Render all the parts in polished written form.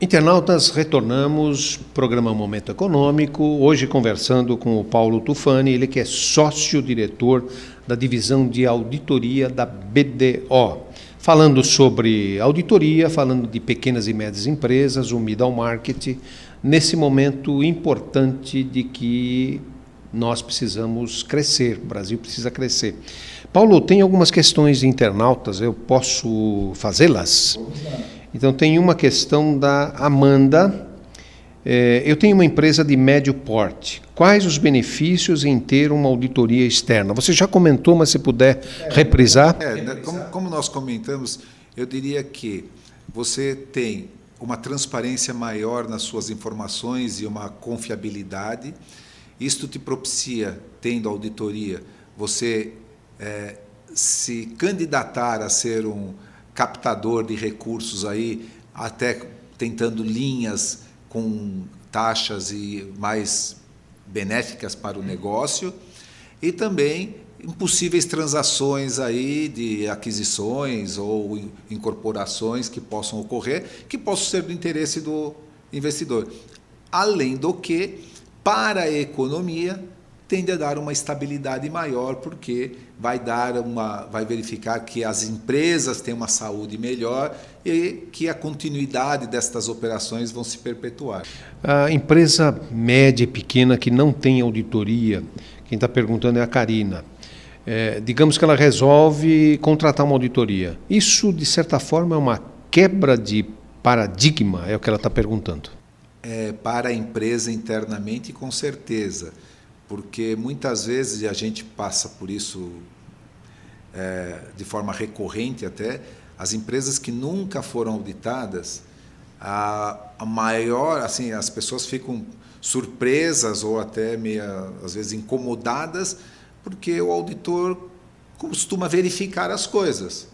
Internautas, retornamos, programa Momento Econômico, hoje conversando com o Paulo Tufani, ele que é sócio-diretor da divisão de auditoria da BDO. Falando sobre auditoria, falando de pequenas e médias empresas, o middle market, nesse momento importante de que nós precisamos crescer, o Brasil precisa crescer. Paulo, tem algumas questões de internautas, eu posso fazê-las? Então, tem uma questão da Amanda. Eu tenho uma empresa de médio porte. Quais os benefícios em ter uma auditoria externa? Você já comentou, mas se puder reprisar. Como nós comentamos, eu diria que você tem uma transparência maior nas suas informações e uma confiabilidade. Isto te propicia, tendo auditoria, você se candidatar a ser um captador de recursos aí, até tentando linhas com taxas e mais benéficas para o negócio, e também impossíveis transações aí de aquisições ou incorporações que possam ocorrer, que possam ser do interesse do investidor. Além do que, para a economia, tende a dar uma estabilidade maior, porque vai verificar que as empresas têm uma saúde melhor e que a continuidade destas operações vão se perpetuar. A empresa média e pequena que não tem auditoria, quem está perguntando é a Karina. Digamos que ela resolve contratar uma auditoria. Isso, de certa forma, é uma quebra de paradigma, é o que ela está perguntando. Para a empresa internamente, com certeza. Porque muitas vezes, e a gente passa por isso de forma recorrente até, as empresas que nunca foram auditadas, as pessoas ficam surpresas ou até às vezes incomodadas, porque o auditor costuma verificar as coisas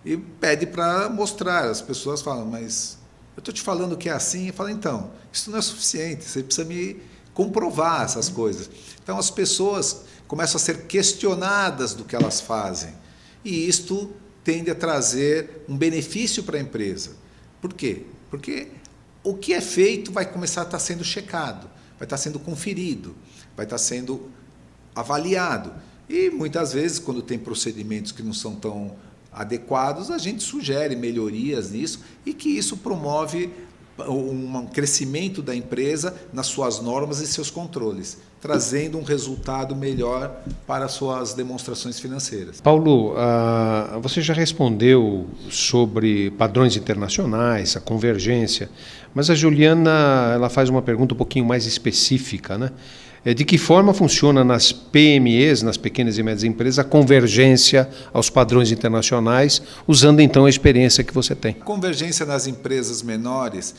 e pede para mostrar. As pessoas falam, mas eu estou te falando que é assim, e fala, então, isso não é suficiente, você precisa me comprovar essas coisas. Então, as pessoas começam a ser questionadas do que elas fazem. E isto tende a trazer um benefício para a empresa. Por quê? Porque o que é feito vai começar a estar sendo checado, vai estar sendo conferido, vai estar sendo avaliado. E, muitas vezes, quando tem procedimentos que não são tão adequados, a gente sugere melhorias nisso e que isso promove um crescimento da empresa nas suas normas e seus controles, trazendo um resultado melhor para as suas demonstrações financeiras. Paulo, você já respondeu sobre padrões internacionais, a convergência, mas a Juliana ela faz uma pergunta um pouquinho mais específica, né? De que forma funciona nas PMEs, nas pequenas e médias empresas, a convergência aos padrões internacionais, usando então a experiência que você tem? A convergência nas empresas menores,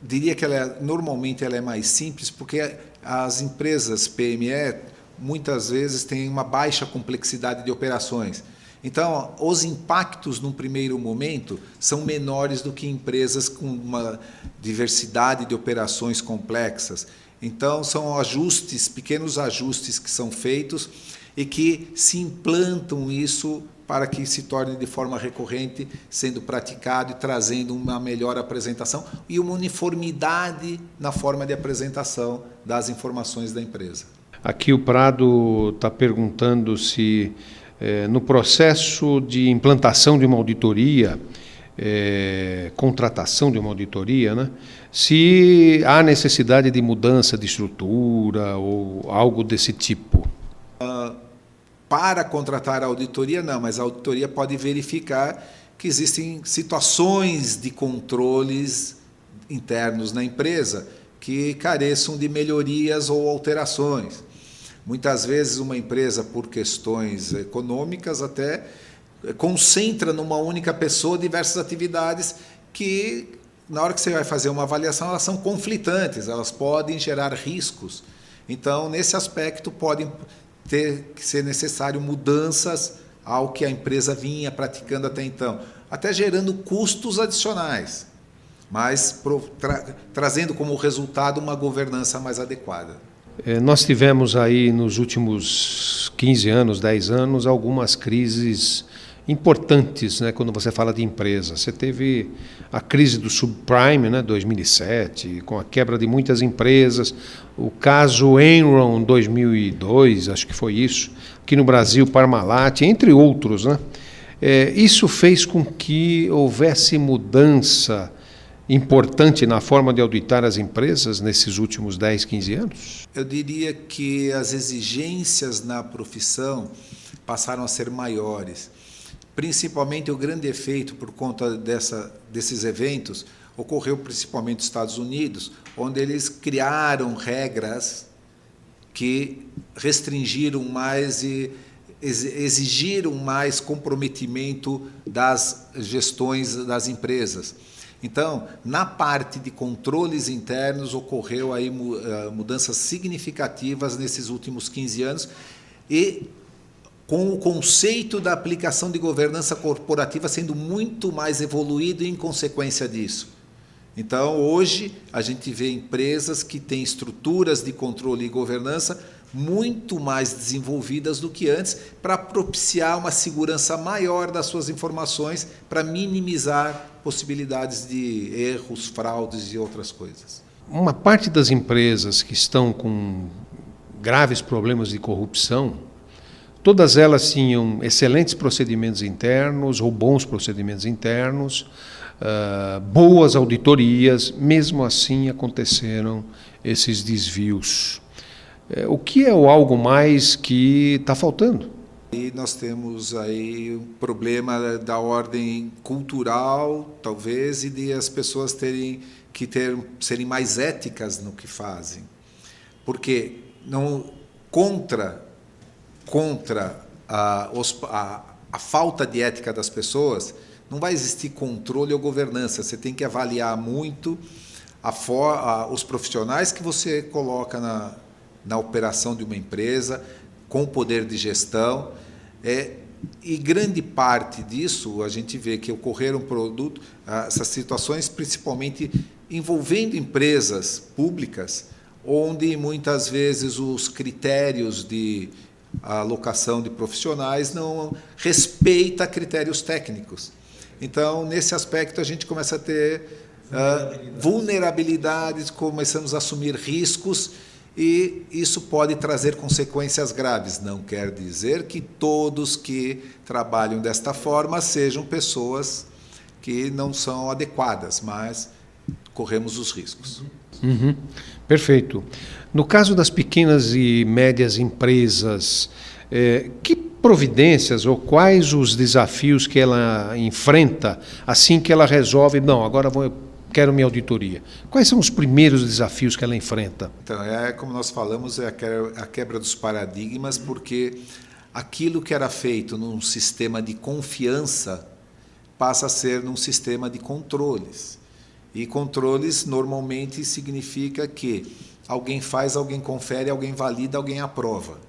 diria que normalmente ela é mais simples, porque as empresas PME muitas vezes têm uma baixa complexidade de operações. Então, os impactos, num primeiro momento, são menores do que empresas com uma diversidade de operações complexas. Então, são pequenos ajustes que são feitos e que se implantam isso para que se torne de forma recorrente, sendo praticado e trazendo uma melhor apresentação e uma uniformidade na forma de apresentação das informações da empresa. Aqui o Prado está perguntando se, no processo de implantação de uma auditoria, contratação de uma auditoria, né? Se há necessidade de mudança de estrutura ou algo desse tipo. Para contratar a auditoria, não, mas a auditoria pode verificar que existem situações de controles internos na empresa que careçam de melhorias ou alterações. Muitas vezes uma empresa, por questões econômicas, até concentra numa única pessoa diversas atividades que, na hora que você vai fazer uma avaliação, elas são conflitantes, elas podem gerar riscos. Então, nesse aspecto, podem ter que ser necessário mudanças ao que a empresa vinha praticando até então, até gerando custos adicionais, mas trazendo como resultado uma governança mais adequada. Nós tivemos aí nos últimos 15 anos, 10 anos, algumas crises importantes, né, quando você fala de empresa. Você teve a crise do subprime, né, 2007, com a quebra de muitas empresas, o caso Enron 2002, acho que foi isso, aqui no Brasil, Parmalat, entre outros, né? Isso fez com que houvesse mudança importante na forma de auditar as empresas nesses últimos 10, 15 anos? Eu diria que as exigências na profissão passaram a ser maiores. Principalmente o grande efeito por conta desses eventos ocorreu principalmente nos Estados Unidos, onde eles criaram regras que restringiram mais e exigiram mais comprometimento das gestões das empresas. Então, na parte de controles internos, ocorreu aí mudanças significativas nesses últimos 15 anos e com o conceito da aplicação de governança corporativa sendo muito mais evoluído em consequência disso. Então, hoje, a gente vê empresas que têm estruturas de controle e governança muito mais desenvolvidas do que antes para propiciar uma segurança maior das suas informações, para minimizar possibilidades de erros, fraudes e outras coisas. Uma parte das empresas que estão com graves problemas de corrupção, todas elas tinham excelentes procedimentos internos ou bons procedimentos internos, boas auditorias, mesmo assim aconteceram esses desvios. O que é o algo mais que está faltando? E nós temos aí um problema da ordem cultural, talvez, e de as pessoas terem que serem mais éticas no que fazem. Porque não contra a falta de ética das pessoas, não vai existir controle ou governança. Você tem que avaliar muito os profissionais que você coloca na operação de uma empresa, com poder de gestão. E grande parte disso, a gente vê que ocorreram essas situações, principalmente envolvendo empresas públicas, onde muitas vezes os critérios de alocação de profissionais não respeitam critérios técnicos. Então, nesse aspecto, a gente começa a ter vulnerabilidades, começamos a assumir riscos, e isso pode trazer consequências graves. Não quer dizer que todos que trabalham desta forma sejam pessoas que não são adequadas, mas corremos os riscos. Uhum. Perfeito. No caso das pequenas e médias empresas, que providências ou quais os desafios que ela enfrenta assim que ela resolve, não, agora quero minha auditoria? Quais são os primeiros desafios que ela enfrenta? Então, como nós falamos, é a quebra dos paradigmas, porque aquilo que era feito num sistema de confiança passa a ser num sistema de controles. E controles normalmente significa que alguém faz, alguém confere, alguém valida, alguém aprova.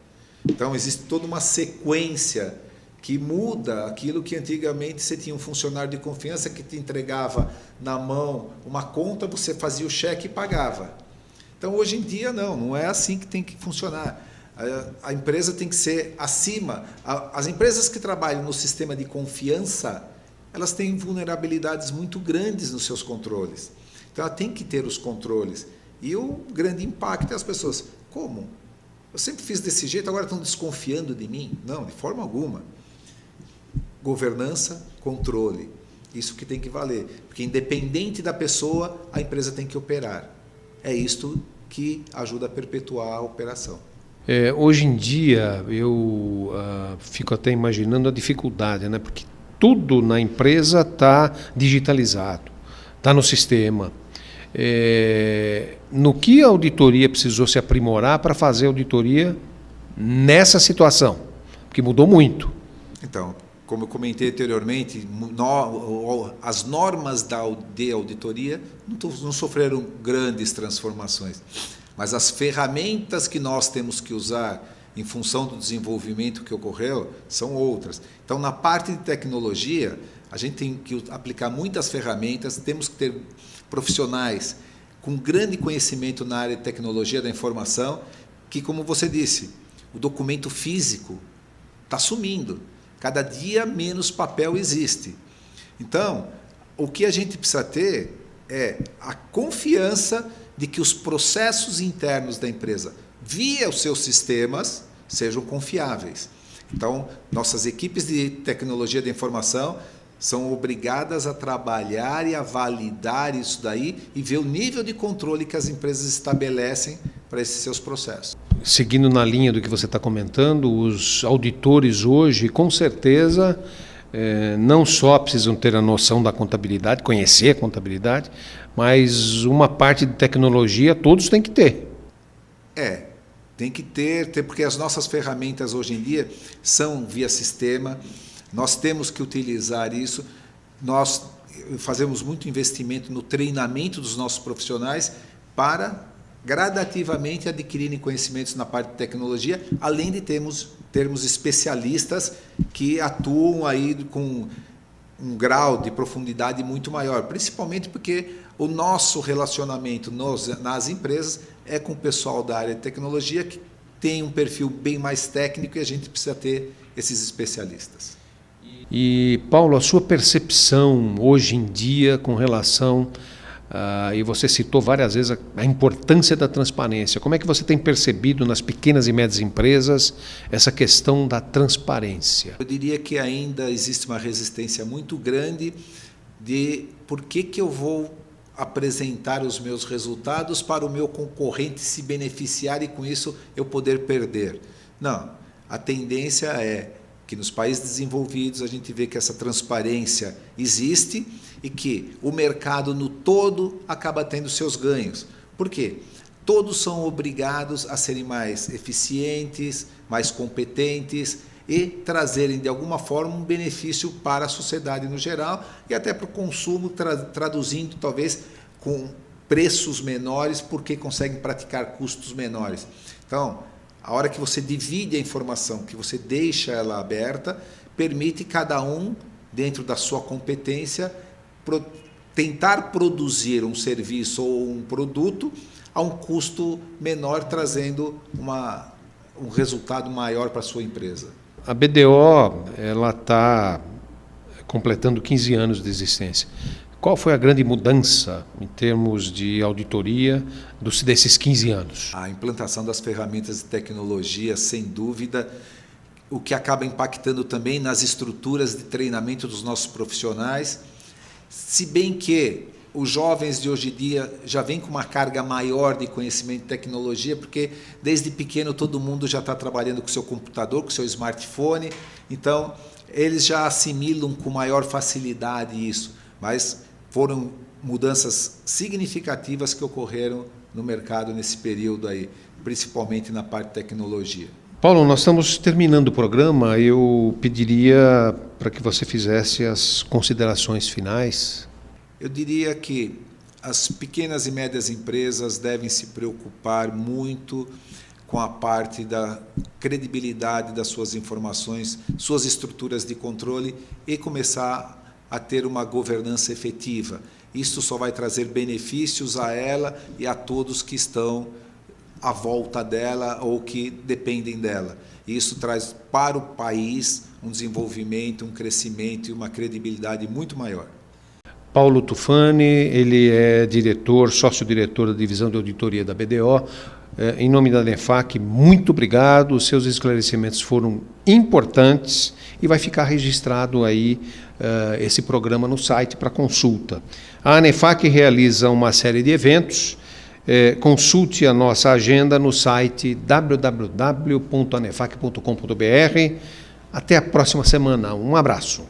Então, existe toda uma sequência que muda aquilo que antigamente você tinha um funcionário de confiança que te entregava na mão uma conta, você fazia o cheque e pagava. Então, hoje em dia, não é assim que tem que funcionar. A empresa tem que ser acima. As empresas que trabalham no sistema de confiança, elas têm vulnerabilidades muito grandes nos seus controles. Então, ela tem que ter os controles. E o grande impacto é as pessoas. Como? Eu sempre fiz desse jeito, agora estão desconfiando de mim? Não, de forma alguma. Governança, controle. Isso que tem que valer. Porque, independente da pessoa, a empresa tem que operar. É isto que ajuda a perpetuar a operação. Hoje em dia, eu fico até imaginando a dificuldade, né? Porque tudo na empresa está digitalizado, está no sistema. No que a auditoria precisou se aprimorar para fazer auditoria nessa situação? Porque mudou muito. Então, como eu comentei anteriormente, as normas de auditoria não sofreram grandes transformações, mas as ferramentas que nós temos que usar em função do desenvolvimento que ocorreu são outras. Então, na parte de tecnologia, a gente tem que aplicar muitas ferramentas, temos que ter profissionais com grande conhecimento na área de tecnologia da informação, que, como você disse, o documento físico está sumindo. Cada dia menos papel existe. Então, o que a gente precisa ter é a confiança de que os processos internos da empresa, via os seus sistemas, sejam confiáveis. Então, nossas equipes de tecnologia da informação são obrigadas a trabalhar e a validar isso daí e ver o nível de controle que as empresas estabelecem para esses seus processos. Seguindo na linha do que você está comentando, os auditores hoje, com certeza, não só precisam ter a noção da contabilidade, conhecer a contabilidade, mas uma parte de tecnologia todos têm que ter. Tem que ter, porque as nossas ferramentas hoje em dia são via sistema, nós temos que utilizar isso, nós fazemos muito investimento no treinamento dos nossos profissionais para gradativamente adquirirem conhecimentos na parte de tecnologia, além de termos especialistas que atuam aí com um grau de profundidade muito maior, principalmente porque o nosso relacionamento nas empresas é com o pessoal da área de tecnologia que tem um perfil bem mais técnico e a gente precisa ter esses especialistas. E, Paulo, a sua percepção hoje em dia com relação, e você citou várias vezes a importância da transparência, como é que você tem percebido nas pequenas e médias empresas essa questão da transparência? Eu diria que ainda existe uma resistência muito grande de por que eu vou apresentar os meus resultados para o meu concorrente se beneficiar e com isso eu poder perder. Não, a tendência é que nos países desenvolvidos a gente vê que essa transparência existe e que o mercado no todo acaba tendo seus ganhos. Por quê? Todos são obrigados a serem mais eficientes, mais competentes e trazerem de alguma forma um benefício para a sociedade no geral e até para o consumo, traduzindo talvez com preços menores porque conseguem praticar custos menores. Então, a hora que você divide a informação, que você deixa ela aberta, permite cada um, dentro da sua competência, tentar produzir um serviço ou um produto a um custo menor, trazendo um resultado maior para a sua empresa. A BDO está completando 15 anos de existência. Qual foi a grande mudança em termos de auditoria desses 15 anos? A implantação das ferramentas de tecnologia, sem dúvida, o que acaba impactando também nas estruturas de treinamento dos nossos profissionais, se bem que os jovens de hoje em dia já vêm com uma carga maior de conhecimento e tecnologia, porque desde pequeno todo mundo já está trabalhando com o seu computador, com o seu smartphone, então eles já assimilam com maior facilidade isso, mas foram mudanças significativas que ocorreram no mercado nesse período aí, principalmente na parte de tecnologia. Paulo, nós estamos terminando o programa, eu pediria para que você fizesse as considerações finais. Eu diria que as pequenas e médias empresas devem se preocupar muito com a parte da credibilidade das suas informações, suas estruturas de controle e começar a ter uma governança efetiva. Isso só vai trazer benefícios a ela e a todos que estão à volta dela ou que dependem dela. Isso traz para o país um desenvolvimento, um crescimento e uma credibilidade muito maior. Paulo Tufani, ele é diretor, sócio-diretor da divisão de auditoria da BDO. Em nome da ANEFAC, muito obrigado, os seus esclarecimentos foram importantes e vai ficar registrado aí esse programa no site para consulta. A ANEFAC realiza uma série de eventos, consulte a nossa agenda no site www.anefac.com.br. Até a próxima semana, um abraço.